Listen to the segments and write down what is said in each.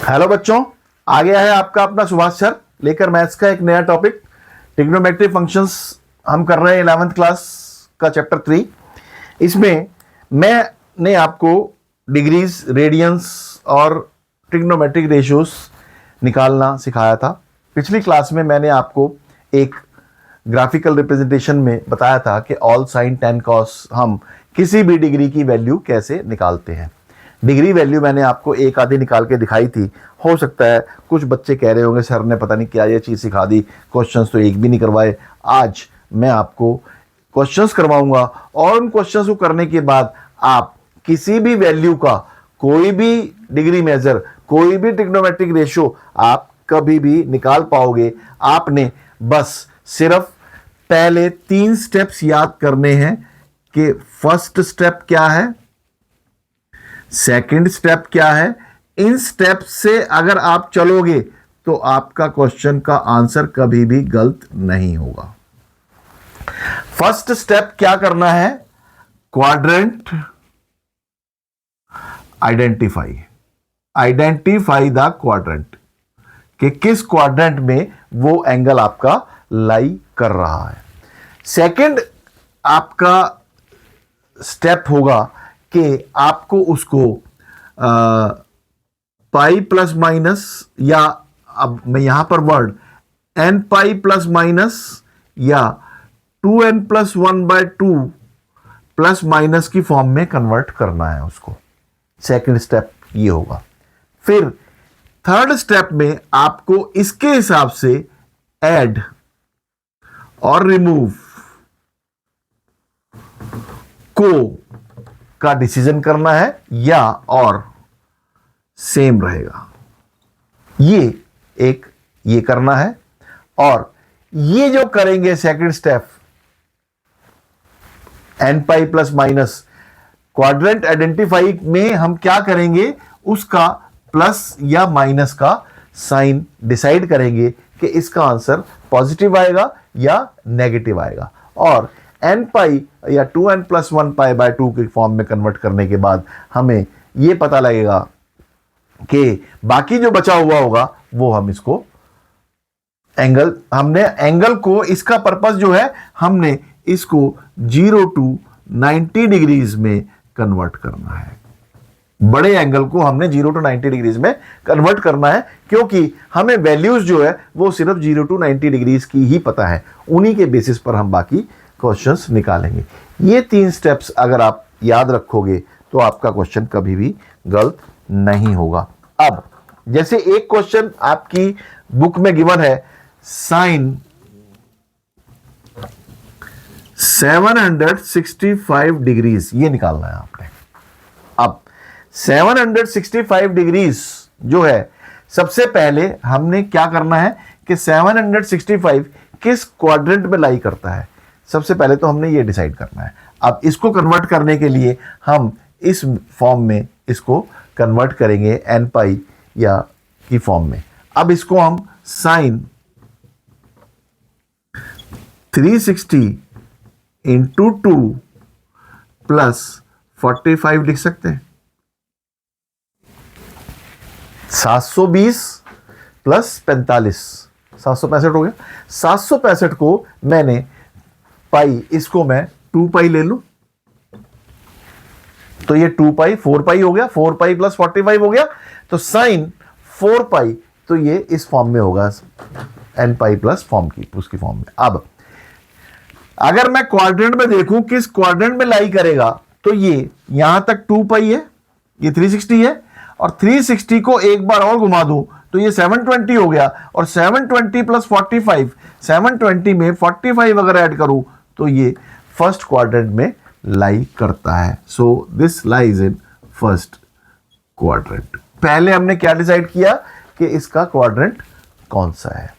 Hello बच्चों, आ गया है आपका अपना सुभाष सर लेकर मैथ्स का एक नया टॉपिक ट्रिग्नोमेट्री फंक्शंस। हम कर रहे हैं 11th क्लास का चैप्टर 3। इसमें मैंने आपको डिग्रीज, रेडियंस और ट्रिग्नोमेट्रिक रेशियोज निकालना सिखाया था। पिछली क्लास में मैंने आपको एक ग्राफिकल रिप्रेजेंटेशन में बताया था कि ऑल साइन टेन कॉस हम किसी भी डिग्री की वैल्यू कैसे निकालते हैं। डिग्री वैल्यू मैंने आपको एक आधी निकाल के दिखाई थी। हो सकता है कुछ बच्चे कह रहे होंगे सर ने पता नहीं क्या ये चीज़ सिखा दी, क्वेश्चंस तो एक भी नहीं करवाए। आज मैं आपको क्वेश्चंस करवाऊंगा और उन क्वेश्चंस को करने के बाद आप किसी भी वैल्यू का कोई भी डिग्री मेजर, कोई भी ट्रिग्नोमेट्रिक रेशियो आप कभी भी निकाल पाओगे। आपने बस सिर्फ पहले 3 स्टेप्स याद करने हैं कि फर्स्ट स्टेप क्या है, सेकंड स्टेप क्या है। इन स्टेप से अगर आप चलोगे तो आपका क्वेश्चन का आंसर कभी भी गलत नहीं होगा। फर्स्ट स्टेप क्या करना है, क्वाड्रेंट आइडेंटिफाई द क्वाड्रेंट, कि किस क्वाड्रेंट में वो एंगल आपका लाई कर रहा है। सेकंड आपका स्टेप होगा कि आपको उसको पाई प्लस माइनस, या अब मैं यहां पर word n pi plus minus या 2n+1/2 प्लस माइनस की फॉर्म में कन्वर्ट करना है उसको। सेकंड स्टेप ये होगा। फिर थर्ड स्टेप में आपको इसके हिसाब से ऐड और रिमूव को का डिसीजन करना है, या और सेम रहेगा, ये करना है। और ये जो करेंगे second step n pi plus minus, quadrant identify में हम क्या करेंगे, उसका प्लस या माइनस का साइन डिसाइड करेंगे कि इसका आंसर पॉजिटिव आएगा या नेगेटिव आएगा। और एन पाई या 2n+1π/2 की फॉर्म में कन्वर्ट करने के बाद हमें यह पता लगेगा कि बाकी जो बचा हुआ होगा वो हम इसको एंगल को, इसका पर्पस जो है हमने इसको 0 to 90 डिग्रीज में कन्वर्ट करना है। बड़े एंगल को हमने 0 to 90 डिग्रीज में कन्वर्ट करना है, क्योंकि हमें वैल्यूज जो है वो सिर्फ 0 to 90 डिग्रीज की ही पता है। उन्हीं के बेसिस पर हम बाकी क्वेश्चंस निकालेंगे। ये 3 स्टेप्स अगर आप याद रखोगे तो आपका क्वेश्चन कभी भी गलत नहीं होगा। अब जैसे एक क्वेश्चन आपकी बुक में गिवन है, साइन 765 डिग्रीज, ये निकालना है आपने। अब 765 डिग्रीज जो है, सबसे पहले हमने क्या करना है कि 765 किस क्वाड्रेंट में लाई करता है, सबसे पहले तो हमने ये डिसाइड करना है। अब इसको कन्वर्ट करने के लिए हम इस फॉर्म में इसको कन्वर्ट करेंगे एन पाई या की फॉर्म में। अब इसको हम साइन 360 इंटू 2 प्लस 45 लिख सकते हैं। 720 प्लस 45, 765 हो गया। 765 को मैंने पाई, इसको मैं 2 पाई ले लूं तो ये 2 पाई 4 पाई हो गया, 4 पाई प्लस 45 हो गया, तो साइन 4 पाई, तो ये इस फॉर्म में होगा, एन पाई प्लस फॉर्म की उसकी फॉर्म में। अब अगर मैं क्वाड्रेंट में देखूं किस क्वाड्रेंट में लाई करेगा, तो ये यहां तक 2 पाई है, ये 360 है, और 360 को एक बार और घुमा दूं तो ये 720 हो गया, और 720 प्लस 45, 720 में 45 अगर ऐड करूं तो ये फर्स्ट क्वाड्रेंट में लाई करता है। So this lies in first quadrant. पहले हमने क्या डिसाइड किया कि इसका क्वाड्रेंट कौन सा है,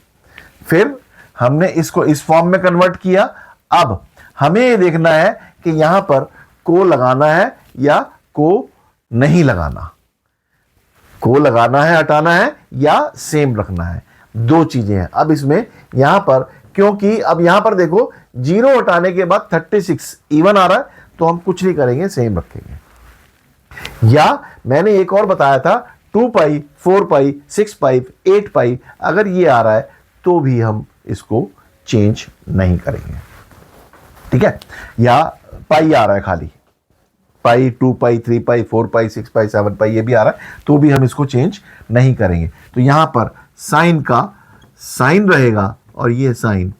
फिर हमने इसको इस फॉर्म में कन्वर्ट किया। अब हमें ये देखना है कि यहां पर को लगाना है या को नहीं लगाना, को लगाना है, हटाना है, या सेम रखना है, 2 चीजें हैं। अब इसमें यहां पर, क्योंकि अब यहां पर देखो 0 हटाने के बाद 36 इवन आ रहा है, तो हम कुछ नहीं करेंगे, सेम रखेंगे। या मैंने एक और बताया था 2 पाई, 4 पाई, 6 पाई, 8 पाई अगर ये आ रहा है तो भी हम इसको चेंज नहीं करेंगे, ठीक है। या पाई आ रहा है खाली, पाई, 2 पाई, 3 पाई, 4 पाई, 6 पाई, 7 पाई ये भी आ रहा है तो भी हम इसको चेंज नहीं करेंगे। तो यहां पर साइन का साइन रहेगा और ये साइन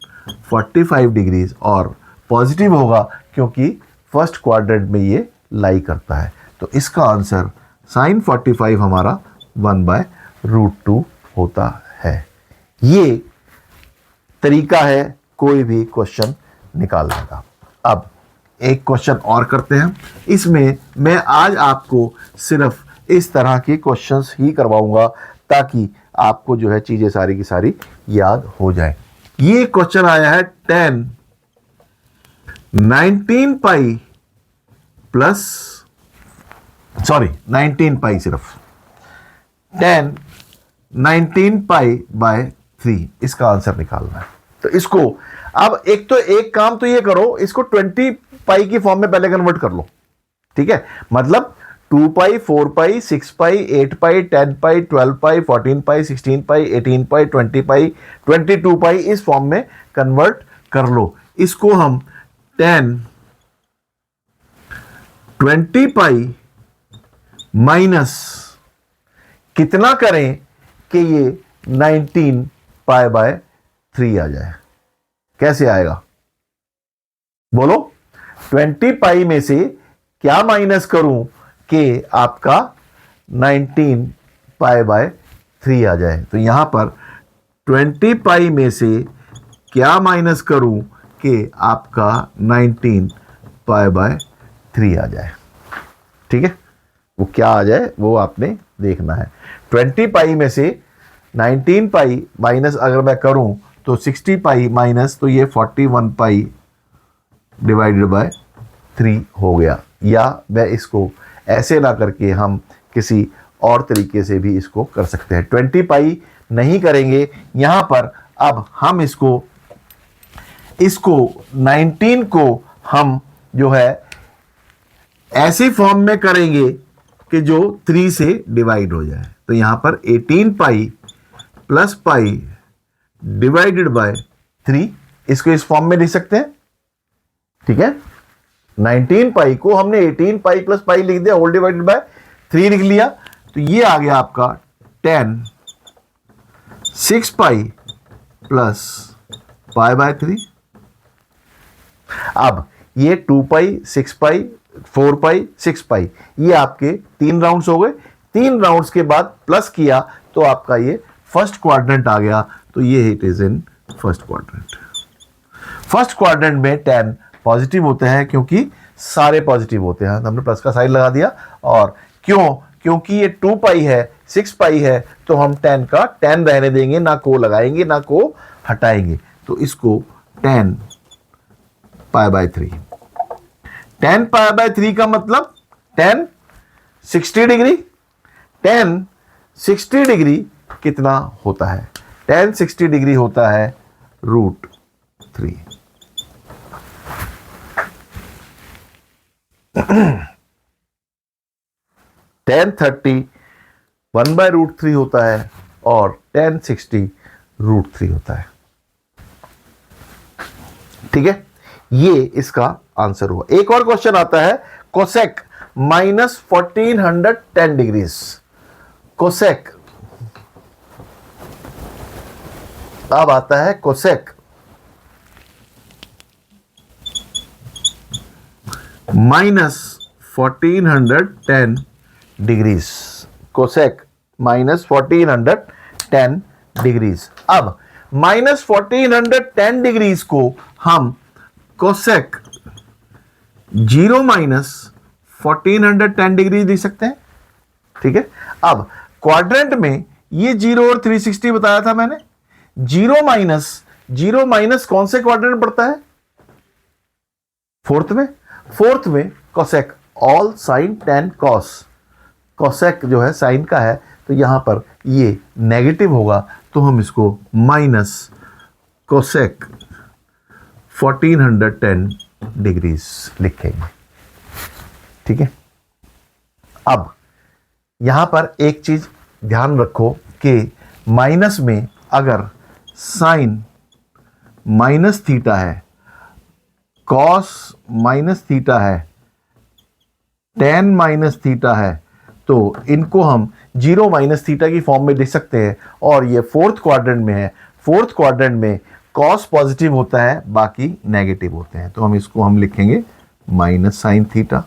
45 डिग्रीज और पॉजिटिव होगा क्योंकि फर्स्ट क्वाड्रेंट में ये लाई करता है। तो इसका आंसर साइन 45 हमारा 1/√2 होता है। ये तरीका है कोई भी क्वेश्चन निकालने का। अब एक क्वेश्चन और करते हैं। इसमें मैं आज आपको सिर्फ इस तरह के क्वेश्चंस ही करवाऊंगा ताकि आपको जो है चीजें सारी की सारी याद हो जाए। ये क्वेश्चन आया है 19 पाई प्लस 19 पाई, सिर्फ 19 पाई बाय 3 इसका आंसर निकालना है। तो इसको अब एक काम तो ये करो, इसको 20 पाई की फॉर्म में पहले कन्वर्ट कर लो, ठीक है। मतलब 2 पाई, 4 पाई, 6 पाई, 8 पाई, 10 पाई, 12 पाई, 14 पाई, 16 पाई, 18 पाई, 20 पाई, 22 पाई इस फॉर्म में कन्वर्ट कर लो। इसको हम 20 पाई माइनस कितना करें कि ये 19 पाई बाय 3 आ जाए। कैसे आएगा बोलो? 20 पाई में से क्या माइनस करूं कि आपका 19 पाई बाय 3 आ जाए। तो यहां पर 20 पाई में से क्या माइनस करूं कि आपका 19 पाई बाय 3 आ जाए, ठीक है। वो क्या आ जाए वो आपने देखना है। 20 पाई में से 19 पाई माइनस अगर मैं करूं तो 60 पाई माइनस, तो ये 41 पाई डिवाइडेड बाय 3 हो गया। या मैं इसको ऐसे ना करके हम किसी और तरीके से भी इसको कर सकते हैं। 20 पाई नहीं करेंगे यहां पर। अब हम इसको 19 को हम जो है ऐसी फॉर्म में करेंगे कि जो 3 से डिवाइड हो जाए। तो यहां पर 18 पाई प्लस पाई डिवाइडेड बाय 3 इसको इस फॉर्म में लिख सकते हैं, ठीक है। 19 पाई को हमने 18 पाई प्लस पाई लिख दिया, होल डिवाइडेड बाय 3 लिख लिया। तो ये आ गया आपका 6 पाई प्लस पाई बाय 3। अब ये 2 पाई, 6 पाई, 4 पाई, 6 पाई ये आपके 3 राउंड्स हो गए। 3 राउंड्स के बाद प्लस किया तो आपका ये फर्स्ट क्वाड्रेंट आ गया। तो ये it is in first quadrant. First quadrant में 10 पॉजिटिव होते हैं क्योंकि सारे पॉजिटिव होते हैं। हमने प्लस का साइन लगा दिया। और क्योंकि ये 2 पाई है, 6 पाई है, तो हम 10 का 10 रहने देंगे, ना को लगाएंगे ना को हटाएंगे। तो इसको 10 पाई बाय 3। 10 पाई बाय 3 का मतलब 10 60 डिग्री। 10 60 डिग्री कितना होता है? 10 60 डिग्री होता है √3। 10 30 1/√3 होता है और 10 60 √3 होता है, ठीक है। ये इसका आंसर हुआ। एक और क्वेश्चन आता है कोसेक माइनस 1410 डिग्रीज। कोसेक, अब आता है cosec minus 1410 degrees. Cosec minus 1410 degrees. अब माइनस 1410 डिग्रीज को हम कोसेक 0 माइनस 1410 डिग्री दे सकते हैं, ठीक है। अब क्वाड्रेंट में ये 0 और 360 बताया था मैंने। 0 माइनस कौन से क्वाड्रेंट पड़ता है? फोर्थ में cosec all sine 10 cos. Cosec जो है साइन का है तो यहां पर ये नेगेटिव होगा तो हम इसको माइनस कोसेक 1410 डिग्रीज लिखेंगे, ठीक है। अब यहां पर एक चीज ध्यान रखो कि माइनस में अगर साइन माइनस थीटा है, कॉस माइनस थीटा है, टेन माइनस थीटा है, तो इनको हम जीरो माइनस थीटा की फॉर्म में लिख सकते हैं। और ये फोर्थ क्वाड्रेंट में है, फोर्थ क्वाड्रेंट में कॉस पॉजिटिव होता है, बाकी नेगेटिव होते हैं, तो हम इसको हम लिखेंगे माइनस साइन थीटा,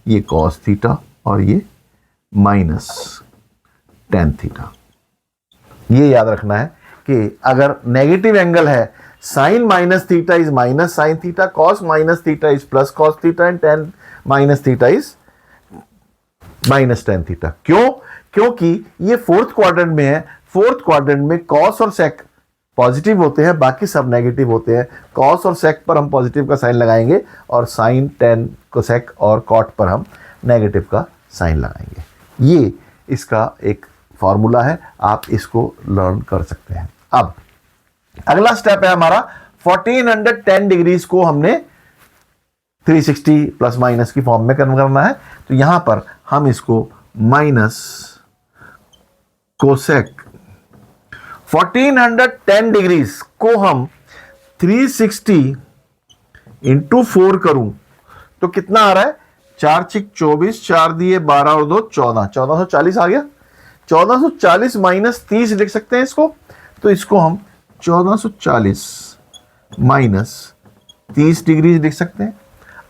ये कॉस थीटा और ये माइनस टेन थीटा। ये याद रखना है कि अगर नेगेटिव एंगल है, sine minus theta is minus sine theta, cos minus theta is plus cos theta and tan minus theta is minus tan theta. क्यों? क्योंकि ये फोर्थ क्वाड्रेंट में है, फोर्थ क्वाड्रेंट में कॉस और सेक पॉजिटिव होते हैं, बाकी सब नेगेटिव होते हैं। कॉस और सेक पर हम पॉजिटिव का साइन लगाएंगे और साइन टेन कोसेक और कॉट पर हम नेगेटिव का साइन लगाएंगे। ये इसका एक फॉर्मूला है, आप इसको लर्न कर सकते हैं। अब अगला स्टेप है हमारा 1410 डिग्रीज को हमने 360 प्लस माइनस की फॉर्म में कन्वर्ट करना है। तो यहां पर हम इसको माइनस कोसेक 1410 डिग्रीज को हम 360 इंटू 4 करूं तो कितना आ रहा है? 4 6 24, 4 दिए 12 और 2 14, 1440 आ गया। 1440 माइनस 30 लिख सकते हैं इसको, तो इसको हम 1440 माइनस 30 डिग्री लिख सकते हैं।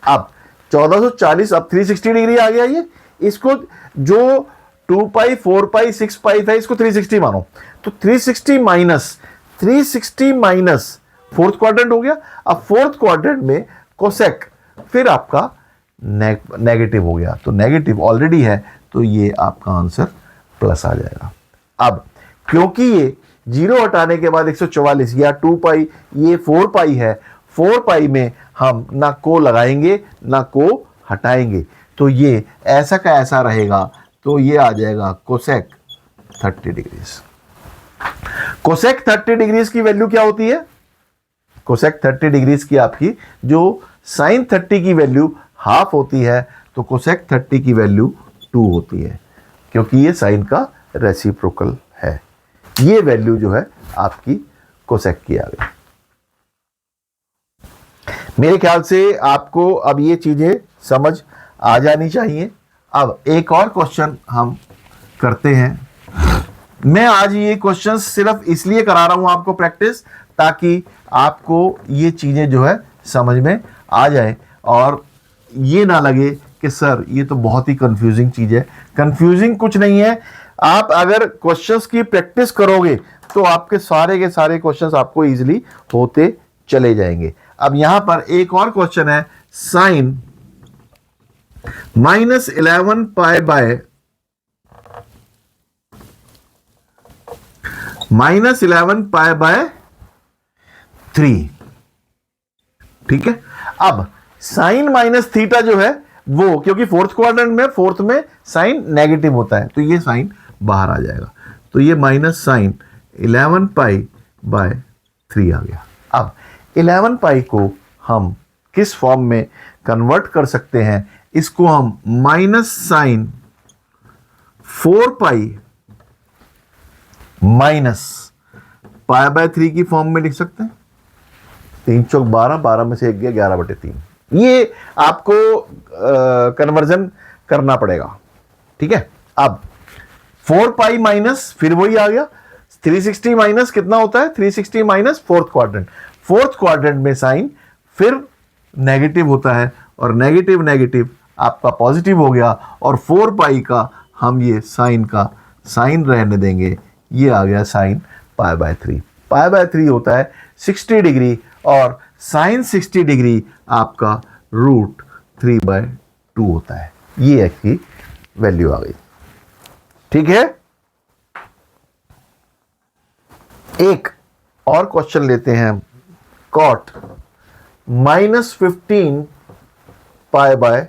अब 1440, अब 360 डिग्री आ गया ये, इसको जो 2 पाई 4 पाई 6 पाई था इसको 360 मानो, तो 360 माइनस फोर्थ क्वाड्रेंट हो गया। अब फोर्थ क्वाड्रेंट में कोसेक फिर आपका नेगेटिव हो गया, तो नेगेटिव ऑलरेडी है, तो ये आपका आंसर प्लस आ जाएगा। अब क्योंकि ये जीरो हटाने के बाद 144 या 2 पाई, ये 4 पाई है, 4 पाई में हम ना को लगाएंगे ना को हटाएंगे, तो ये ऐसा का ऐसा रहेगा, तो ये आ जाएगा कोसेक 30 डिग्रीज। कोसेक 30 डिग्रीज की वैल्यू क्या होती है? कोसेक 30 डिग्रीज की आपकी जो साइन 30 की वैल्यू हाफ होती है, तो कोसेक 30 की वैल्यू 2 होती है, क्योंकि ये साइन का रेसिप्रोकल है। ये वैल्यू जो है आपकी कोसेक की आ गई। मेरे ख्याल से आपको अब ये चीजें समझ आ जानी चाहिए। अब एक और क्वेश्चन हम करते हैं। मैं आज ये क्वेश्चन सिर्फ इसलिए करा रहा हूं आपको प्रैक्टिस, ताकि आपको ये चीजें जो है समझ में आ जाए और ये ना लगे कि सर ये तो बहुत ही कंफ्यूजिंग चीज है। कंफ्यूजिंग कुछ नहीं है, आप अगर क्वेश्चंस की प्रैक्टिस करोगे तो आपके सारे के सारे क्वेश्चंस आपको इजीली होते चले जाएंगे। अब यहां पर एक और क्वेश्चन है, साइन -11 पाई बाय -3, ठीक है। अब साइन माइनस थीटा जो है वो, क्योंकि फोर्थ क्वाड्रेंट में फोर्थ में साइन नेगेटिव होता है, तो ये साइन बाहर आ जाएगा, तो ये माइनस साइन 11 पाई बाय 3 आ गया। अब 11 पाई को हम किस फॉर्म में कन्वर्ट कर सकते हैं? इसको हम minus sine 4 pi minus pi by 3 की फॉर्म में लिख सकते हैं। 3 चौक 12, 12 में से 1 गया 11/3। ये आपको कन्वर्जन करना पड़ेगा, ठीक है। अब 4 पाई माइनस फिर वही आ गया, 360 माइनस कितना होता है? 360 minus fourth quadrant, fourth quadrant में साइन फिर नेगेटिव होता है, और नेगेटिव नेगेटिव आपका पॉजिटिव हो गया, और 4 पाई का हम ये साइन का साइन रहने देंगे, ये आ गया sine pi by 3। Pi by 3 होता है 60 डिग्री, और साइन 60 डिग्री आपका √3/2 होता है। ये की वैल्यू आ गई, ठीक है। एक और क्वेश्चन लेते हैं, cot -15 pi by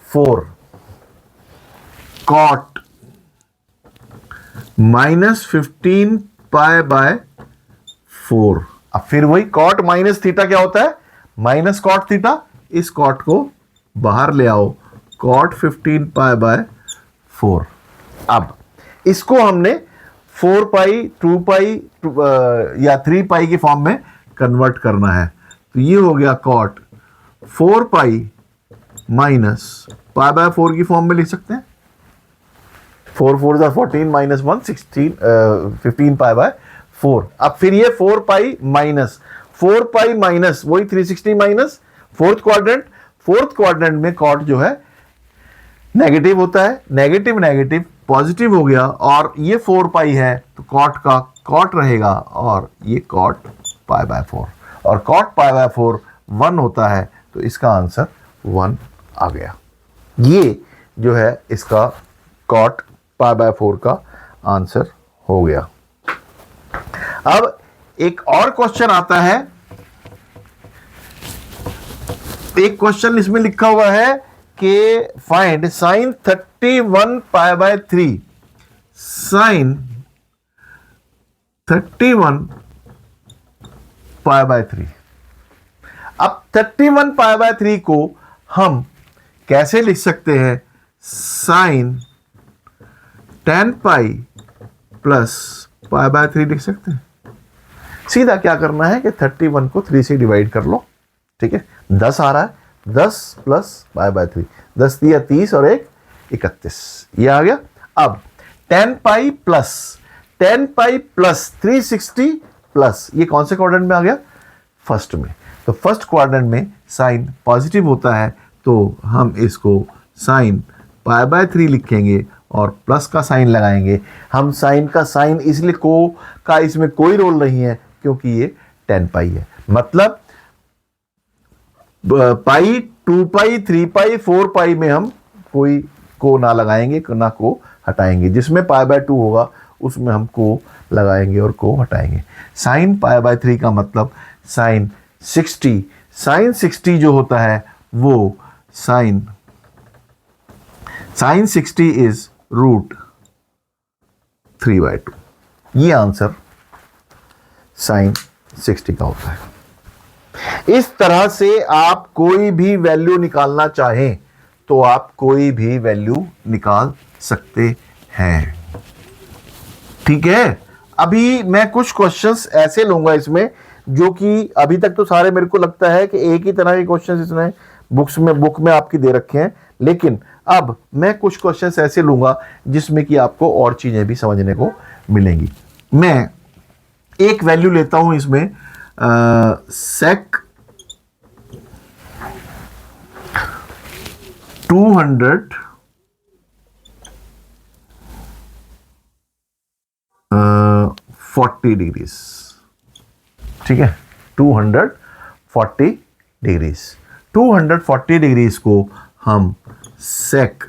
4, cot -15 pi by 4। अब फिर वही कॉट माइनस थीटा क्या होता है? Minus cot theta. इस कॉट को बाहर ले आओ, कॉट 15 पाई बाय 4। अब इसको हमने 4 पाई 2 पाई या 3 पाई की फॉर्म में कन्वर्ट करना है। तो ये हो गया cot 4 pi minus pi by 4 की फॉर्म में लिख सकते हैं। 4 4 14 माइनस 1 16 15 पाई बाय 4। अब फिर ये 4 पाई माइनस वही 360 माइनस फोर्थ क्वाड्रेंट में कॉट जो है नेगेटिव होता है, नेगेटिव नेगेटिव पॉजिटिव हो गया, और ये 4 पाई है तो कॉट का कॉट रहेगा, और ये कॉट पाई बाय 4, और कॉट पाई बाय 4 1 होता है, तो इसका आंसर 1 आ गया। ये जो है इसका कॉट पाई बाय 4 का आंसर हो गया। अब एक और क्वेश्चन आता है, एक क्वेश्चन इसमें लिखा हुआ है कि find sine 31 pi by 3, sine 31 pi by 3। अब 31 पाई बाय 3 को हम कैसे लिख सकते हैं? Sine 10 pi plus pi by 3 लिख सकते हैं। सीधा क्या करना है कि 31 को 3 से डिवाइड कर लो, ठीक है, 10 आ रहा है, 10 प्लस पाई बाय 3, 10 दिया 30 और 1 31, ये आ गया। अब 10 पाई प्लस 360 प्लस, ये कौन से क्वाड्रेंट में आ गया? फर्स्ट में। तो फर्स्ट क्वाड्रेंट में साइन पॉजिटिव होता है, तो हम इसको साइन पाई बाय 3 लिखेंगे और प्लस का साइन लगाएंगे। हम साइन का साइन इसलिए का इसमें कोई रोल नहीं है क्योंकि ये 10 पाई है, मतलब पाई 2 पाई 3 पाई 4 पाई में हम कोई को ना लगाएंगे, ना को हटाएंगे। जिसमें पाई बाय 2 होगा उसमें हम को लगाएंगे और को हटाएंगे। साइन पाई बाय 3 का मतलब साइन 60 जो होता है वो साइन 60 इज रूट 3/2। ये आंसर साइन 60 का होता है। इस तरह से आप कोई भी वैल्यू निकालना चाहें तो आप कोई भी वैल्यू निकाल सकते हैं, ठीक है। अभी मैं कुछ क्वेश्चंस ऐसे लूंगा इसमें जो कि अभी तक तो सारे मेरे को लगता है कि एक ही तरह के क्वेश्चंस इसमें बुक में आपकी दे रखे हैं, लेकिन अब मैं कुछ क्वेश्चंस ऐसे लूंगा जिसमें कि आपको और चीजें भी समझने को मिलेंगी। मैं एक वैल्यू लेता हूं इसमें सेक 240 डिग्रीज, ठीक है, 240 डिग्रीज। 240 डिग्रीज को हम सेक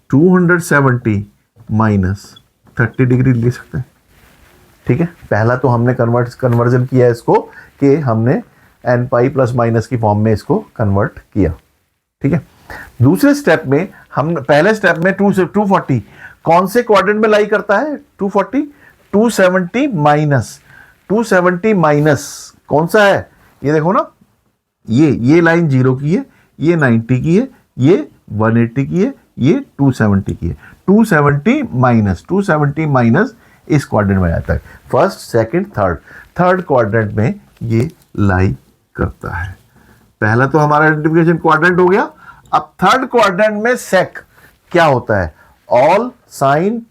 270 माइनस 30 डिग्री ले सकते हैं, ठीक है। पहला तो हमने कन्वर्जन किया इसको कि हमने एन पाई प्लस माइनस की फॉर्म में इसको कन्वर्ट किया, ठीक है। दूसरे स्टेप में हम पहले स्टेप में 240 कौन से क्वाड्रेंट में लाई करता है? 270 माइनस कौन सा है? ये देखो ना, ये लाइन 0 की है, ये 90 की है, ये 180 की है, ये 270 की है। 270 माइनस इस क्वाड्रेंट में आता है, फर्स्ट सेकंड थर्ड क्वाड्रेंट में ये लाई करता है। पहला तो हमारा आइडेंटिफिकेशन क्वाड्रेंट हो गया। अब थर्ड क्वाड्रेंट में सेक क्या होता है? ऑल साइन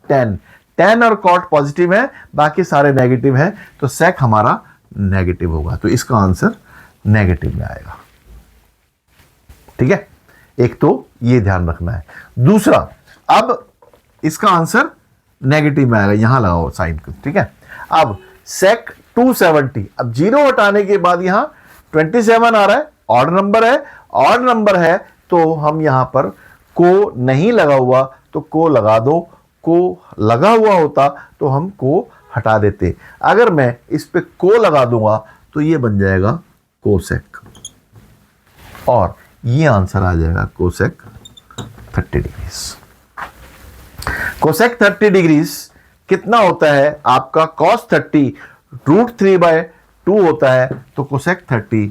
10 और कॉट पॉजिटिव है, बाकी सारे नेगेटिव हैं, तो सेक हमारा नेगेटिव होगा, तो इसका आंसर नेगेटिव में आएगा, ठीक है। एक तो ये ध्यान रखना है। दूसरा, अब इसका आंसर नेगेटिव में आएगा, यहां लगाओ साइन को, ठीक है। अब सेक 270, अब 0 हटाने के बाद यहां 27 आ रहा है, ऑड नंबर है, तो हम यहां पर को नहीं लगा हुआ तो को लगा दो, को लगा हुआ होता तो हम को हटा देते। अगर मैं इस पे को लगा दूंगा तो ये बन जाएगा कोसेक, और ये आंसर आ जाएगा कोसेक 30 डिग्रीज। कोसेक 30 डिग्रीज कितना होता है आपका? cos 30 √3/2 होता है, तो कोसेक 30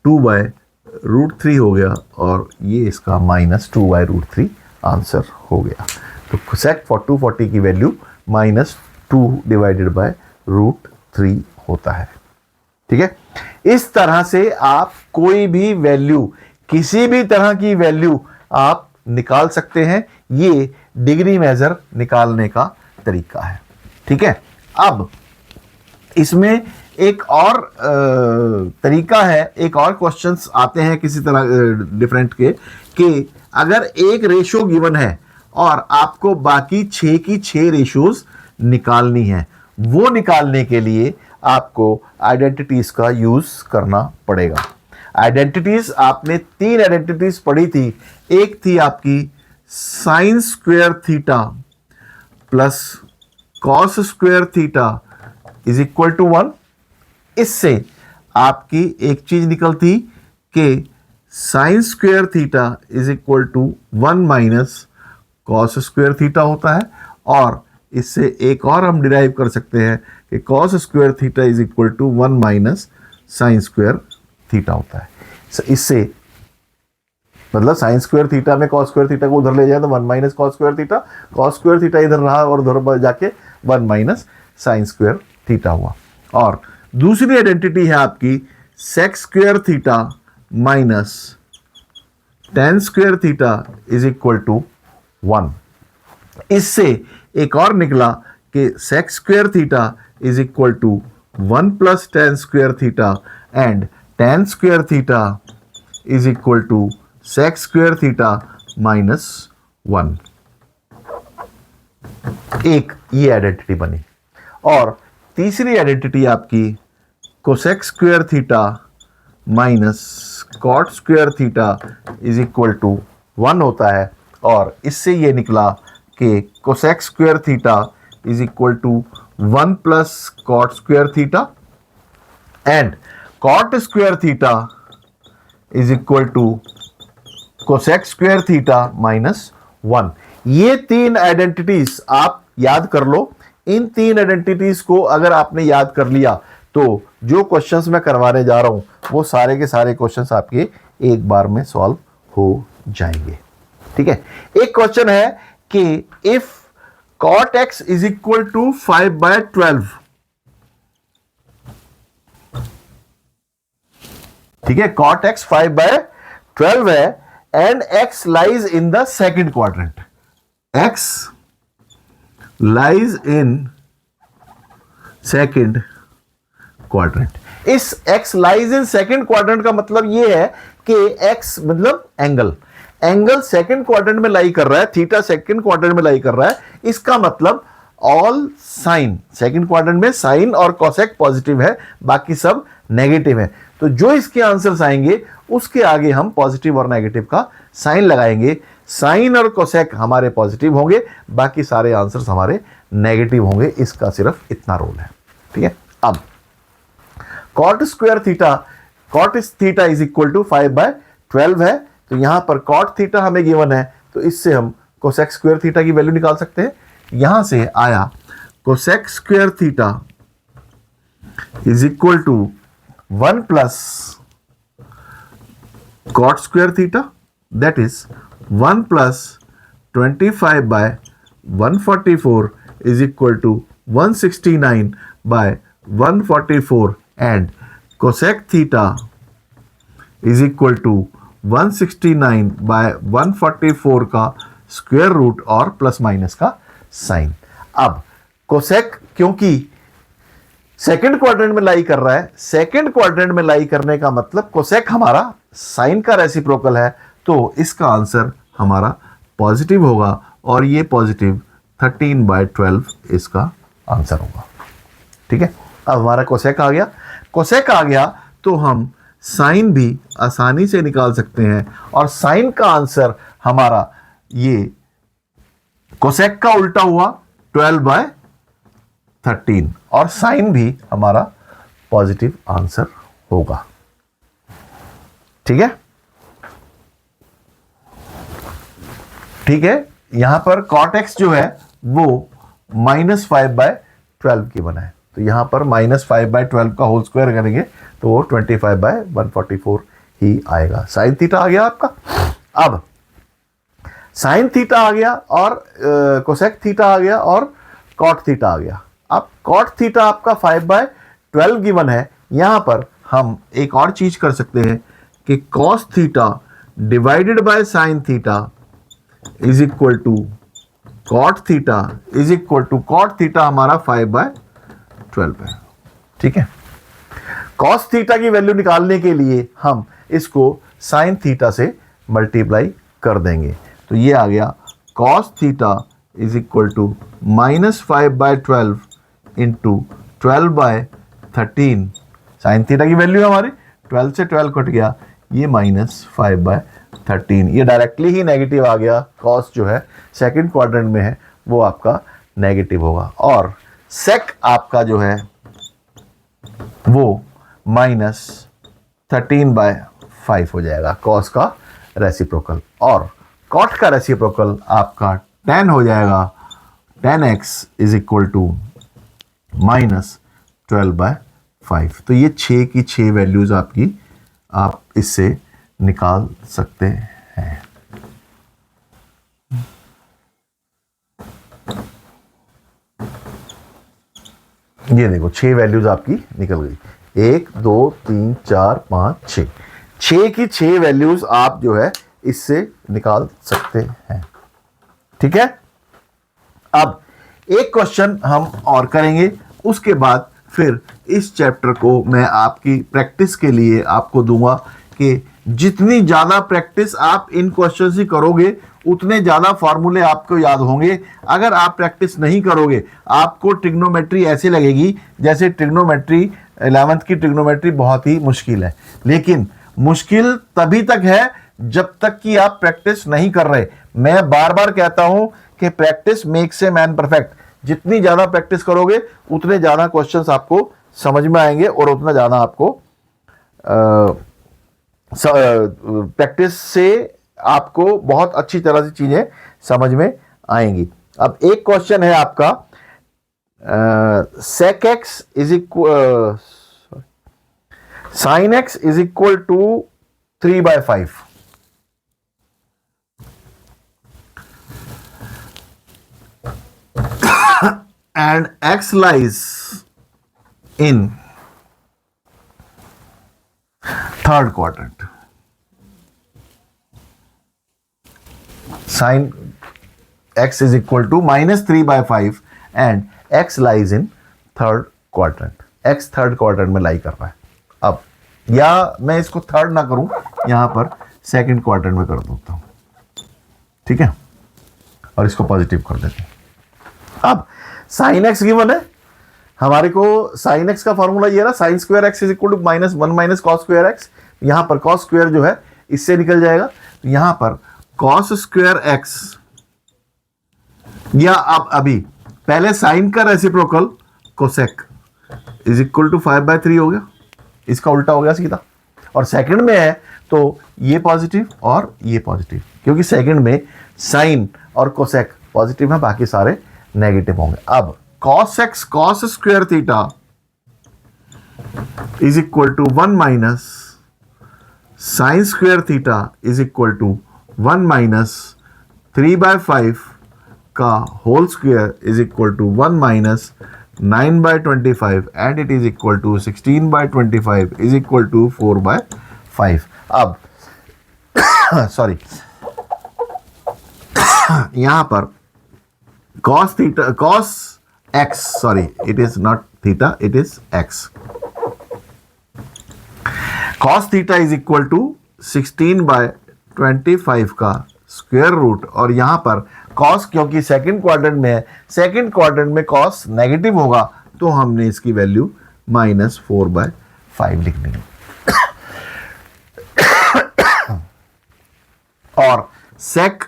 2/√3 हो गया, और ये इसका -2/√3 आंसर हो गया। तो कोसेक 240 की वैल्यू -2 डिवाइडेड बाय √3 होता है। ठीक है, इस तरह से आप कोई भी वैल्यू, किसी भी तरह की वैल्यू आप निकाल सकते हैं। ये डिग्री मेजर निकालने का तरीका है। ठीक है, अब इसमें एक और तरीका है, एक और क्वेश्चंस आते हैं किसी तरह डिफरेंट के, कि अगर एक रेशो गिवन है और आपको बाकी 6 की 6 रेशोज निकालनी है, वो निकालने के लिए आपको आइडेंटिटीज का यूज करना पड़ेगा। आइडेंटिटीज आपने 3 आइडेंटिटीज पढ़ी थी। एक थी आपकी sine square theta plus cos square theta is equal to 1। इससे आपकी एक चीज निकलती कि sine square theta is equal to 1 minus cos square theta होता है, और इससे एक और हम डिराइव कर सकते हैं कि cos square theta is equal to 1 minus sine square theta होता है। इससे मतलब साइन स्क्वायर थीटा में कॉस स्क्वायर थीटा को उधर ले जाए तो 1 माइनस कॉस स्क्वायर थीटा इधर रहा और उधर जाके 1 माइनस साइन स्क्वायर थीटा हुआ। और दूसरी आइडेंटिटी है आपकी sec square theta minus tan square theta is equal to 1। इससे एक और निकला कि sec square theta is equal to 1 plus tan square theta and tan square theta is equal to sec square theta minus 1। एक ये identity बनी। और तीसरी आइडेंटिटी आपकी cosec square theta minus cot square theta is equal to 1 होता है, और इससे ये निकला कि cosec square theta is equal to 1 plus cot square theta and cot square theta is equal to cosec square theta minus 1। ये 3 identities आप याद कर लो। इन 3 आइडेंटिटीज को अगर आपने याद कर लिया तो जो क्वेश्चंस मैं करवाने जा रहा हूं वो सारे के सारे क्वेश्चंस आपके एक बार में सॉल्व हो जाएंगे। ठीक है, एक क्वेश्चन है कि if cot x is equal to 5/12, ठीक है, cot x 5/12 है and x lies in the second quadrant. x lies in second quadrant. इस x lies in second quadrant का मतलब यह है कि x मतलब एंगल सेकेंड क्वाड्रेंट में लाई कर रहा है, थीटा सेकेंड क्वाड्रेंट में लाई कर रहा है। इसका मतलब ऑल साइन सेकेंड क्वाड्रेंट में साइन और कोसेक पॉजिटिव है, बाकी सब नेगेटिव है। तो जो इसके आंसर्स आएंगे उसके आगे हम पॉजिटिव और नेगेटिव का साइन लगाएंगे। साइन और कोसेक हमारे पॉजिटिव होंगे, बाकी सारे आंसर्स हमारे नेगेटिव होंगे। इसका सिर्फ इतना रोल है। ठीक है, अब cot square theta, cot theta is equal to 5/12 है, तो यहां पर कॉट थीटा हमें गिवन है, तो इससे हम कोसेक स्क्वायर थीटा की वैल्यू निकाल सकते हैं। यहां से आया cosec square theta is equal to 1 plus cot square theta, that is 1 plus 25/144 is equal to 169/144 and cosec theta is equal to 169/144 का स्क्वायर रूट और प्लस माइनस का साइन। अब कोसेक क्योंकि सेकंड क्वाड्रेंट में लाई कर रहा है, second quadrant में लाई करने का मतलब कोसेक हमारा साइन का रेसिप्रोकल है, तो इसका आंसर हमारा पॉजिटिव होगा और ये पॉजिटिव 13/12 इसका आंसर होगा। ठीक है, अब हमारा कोसेक आ गया। कोसेक आ गया तो हम साइन भी आसानी से निकाल सकते हैं, और साइन का आंसर हमारा ये कोसेक का उल्टा हुआ 12/13, और साइन भी हमारा पॉजिटिव आंसर होगा। ठीक है, ठीक है, यहां पर cot x जो है वो -5/12 की बना है, तो यहां पर -5/12 का होल स्क्वायर करेंगे तो वो 25/144 ही आएगा। साइन थीटा आ गया आपका। अब साइन थीटा आ गया और कोसेक थीटा आ गया और कॉट थीटा आ गया। अब कॉट थीटा आपका 5/12 गिवन है। यहां पर हम एक और चीज कर सकते हैं कि cos theta divided by sine theta is equal to cot theta is equal to cot theta हमारा 5/12 है। ठीक है, कॉस थीटा की वैल्यू निकालने के लिए हम इसको साइन थीटा से मल्टीप्लाई कर देंगे। तो ये आ गया cos theta is equal to -5/12 into 12/13। Sine theta की वैल्यू हमारी 12 से 12 कट गया, ये -5/13। ये डायरेक्टली ही नेगेटिव आ गया। कॉस जो है सेकंड क्वाड्रेंट में है वो आपका नेगेटिव होगा, और सेक आपका जो है वो -13/5 हो जाएगा कॉस का रेसिप्रोकल, और कॉट का रेसिप्रोकल आपका tan हो जाएगा। tan x is equal to -12/5। तो ये 6 की 6 वैल्यूज आपकी आप इससे निकाल सकते हैं। ये देखो 6 वैल्यूज आपकी निकल गई। 1 2 3 4 5 6, 6 की 6 वैल्यूज आप जो है इससे निकाल सकते हैं। ठीक है, अब एक क्वेश्चन हम और करेंगे, उसके बाद फिर इस चैप्टर को मैं आपकी प्रैक्टिस के लिए आपको दूंगा कि जितनी ज़्यादा प्रैक्टिस आप इन क्वेश्चन ही करोगे उतने ज़्यादा फार्मूले आपको याद होंगे। अगर आप प्रैक्टिस नहीं करोगे आपको ट्रिग्नोमेट्री ऐसे लगेगी जैसे ट्रिग्नोमेट्री 11th की ट्रिग्नोमेट्री बहुत ही मुश्किल है, लेकिन मुश्किल तभी तक है जब तक कि आप प्रैक्टिस नहीं कर रहे। मैं बार बार कहता हूं कि practice makes a man perfect. जितनी ज्यादा प्रैक्टिस करोगे उतने ज्यादा क्वेश्चंस आपको समझ में आएंगे और उतना ज्यादा आपको प्रैक्टिस से आपको बहुत अच्छी तरह से चीजें समझ में आएंगी। अब एक क्वेश्चन है आपका, sec x is equal sin x is equal to 3/5। and x lies in third quadrant. Sin x is equal to -3/5 and x lies in third quadrant. x third quadrant में लाई कर रहा है। अब या मैं इसको थर्ड ना करूं, यहां पर सेकंड क्वाड्रेंट में कर देता हूं। ठीक है, और इसको पॉजिटिव कर देते हैं। अब साइन एक्स गिवन है हमारे को। साइन एक्स का फॉर्मूला ये रहा, sine square x is equal to -1 - cos square x. यहां पर cos स्क्वायर जो है इससे निकल जाएगा, तो यहां पर cos स्क्वायर एक्स, या अब अभी पहले साइन का reciprocal cosec is equal to 5/3 हो गया, इसका उल्टा हो गया सीधा। और सेकंड में है तो ये पॉजिटिव और ये पॉजिटिव, क्योंकि सेकंड में साइन और कोसेक पॉजिटिव है, बाकी सारे नेगेटिव होंगे। अब cos x cos square theta is equal to 1 - sine square theta is equal to 1 - 3/5 का whole square is equal to 1 - 9/25 and it is equal to 16/25 is equal to 4/5। अब sorry यहां पर cos theta cos x, sorry it is not theta, it is x. cos theta is equal to 16/25 का square root, और यहां पर cos क्योंकि second quadrant में है, सेकंड क्वाड्रेंट में cos नेगेटिव होगा तो हमने इसकी वैल्यू -4/5 लिख दी। और sec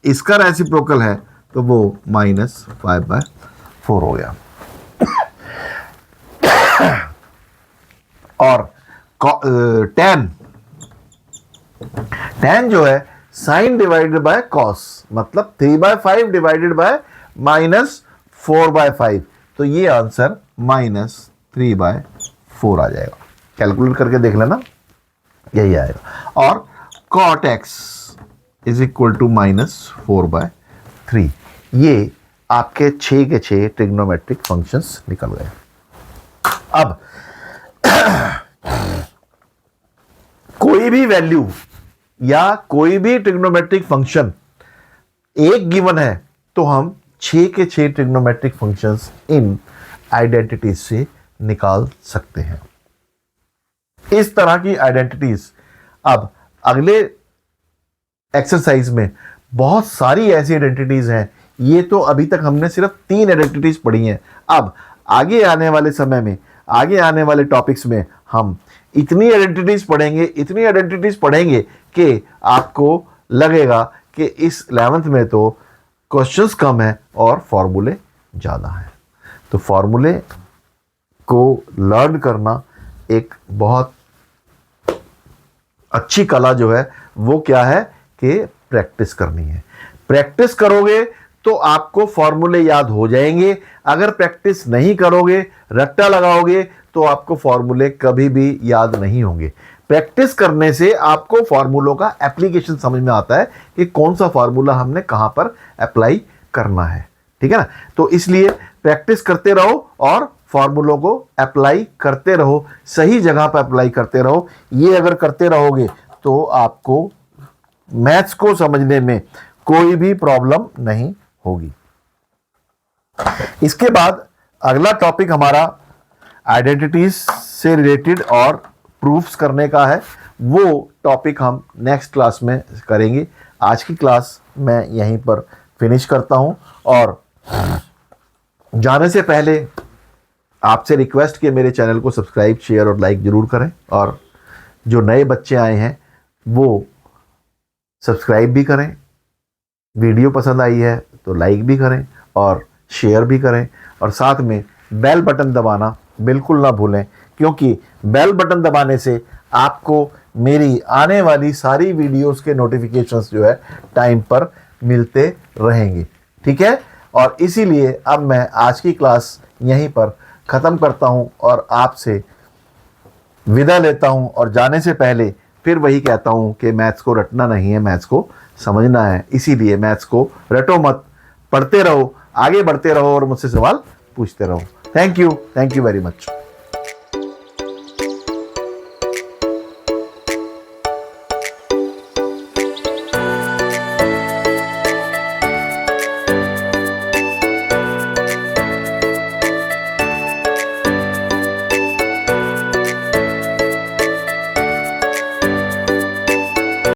इसका रेसिप्रोकल है तो वो -5/4 हो गया। और tan जो है साइन डिवाइडेड बाय कॉस, मतलब 3/5 डिवाइडेड बाय -4/5, तो ये आंसर -3/4 आ जाएगा। कैलकुलेट करके देख लेना, यही आएगा। और cot x is equal to -4/3। ये आपके 6 के 6 ट्रिग्नोमेट्रिक फंक्शंस निकल गए। अब कोई भी वैल्यू या कोई भी ट्रिग्नोमेट्रिक फंक्शन एक गिवन है तो हम 6 के 6 ट्रिग्नोमेट्रिक फंक्शंस इन आइडेंटिटीज से निकाल सकते हैं। इस तरह की आइडेंटिटीज अब अगले एक्सरसाइज में बहुत सारी ऐसी आइडेंटिटीज हैं। ये तो अभी तक हमने सिर्फ 3 आइडेंटिटीज पढ़ी हैं। अब आगे आने वाले समय में, आगे आने वाले टॉपिक्स में हम इतनी आइडेंटिटीज पढ़ेंगे कि आपको लगेगा कि इस 11th में तो क्वेश्चंस कम है और फॉर्मूले ज़्यादा हैं। तो फॉर्मूले को लर्न करना एक बहुत अच्छी कला जो है वो क्या है कि प्रैक्टिस करनी है। प्रैक्टिस करोगे तो आपको फॉर्मूले याद हो जाएंगे। अगर प्रैक्टिस नहीं करोगे, रट्टा लगाओगे, तो आपको फॉर्मूले कभी भी याद नहीं होंगे। प्रैक्टिस करने से आपको फॉर्मूलों का एप्लीकेशन समझ में आता है कि कौन सा फॉर्मूला हमने कहां पर अप्लाई करना है। ठीक है ना? तो इसलिए प्रैक्टिस करते रहो और फॉर्मूलों को अप्लाई करते रहो, सही जगह पर अप्लाई करते रहो। ये अगर करते रहोगे तो आपको मैथ्स को समझने में कोई भी प्रॉब्लम नहीं होगी। इसके बाद अगला टॉपिक हमारा आइडेंटिटीज से रिलेटेड और प्रूफ्स करने का है। वो टॉपिक हम नेक्स्ट क्लास में करेंगे। आज की क्लास मैं यहीं पर फिनिश करता हूं और जाने से पहले आपसे रिक्वेस्ट कि मेरे चैनल को सब्सक्राइब, शेयर और लाइक जरूर करें। और जो नए बच्चे आए हैं वो सब्सक्राइब भी करें, वीडियो पसंद आई है तो लाइक भी करें और शेयर भी करें, और साथ में बेल बटन दबाना बिल्कुल ना भूलें, क्योंकि बेल बटन दबाने से आपको मेरी आने वाली सारी वीडियोस के नोटिफिकेशंस जो है टाइम पर मिलते रहेंगे। ठीक है? और इसीलिए अब मैं आज की क्लास यहीं पर ख़त्म करता हूं और आपसे विदा लेता हूं। और जाने से पहले फिर वही कहता हूं कि मैथ्स को रटना नहीं है, मैथ्स को समझना है। इसीलिए मैथ्स को रटो मत, पढ़ते रहो, आगे बढ़ते रहो और मुझसे सवाल पूछते रहो। Thank you very much.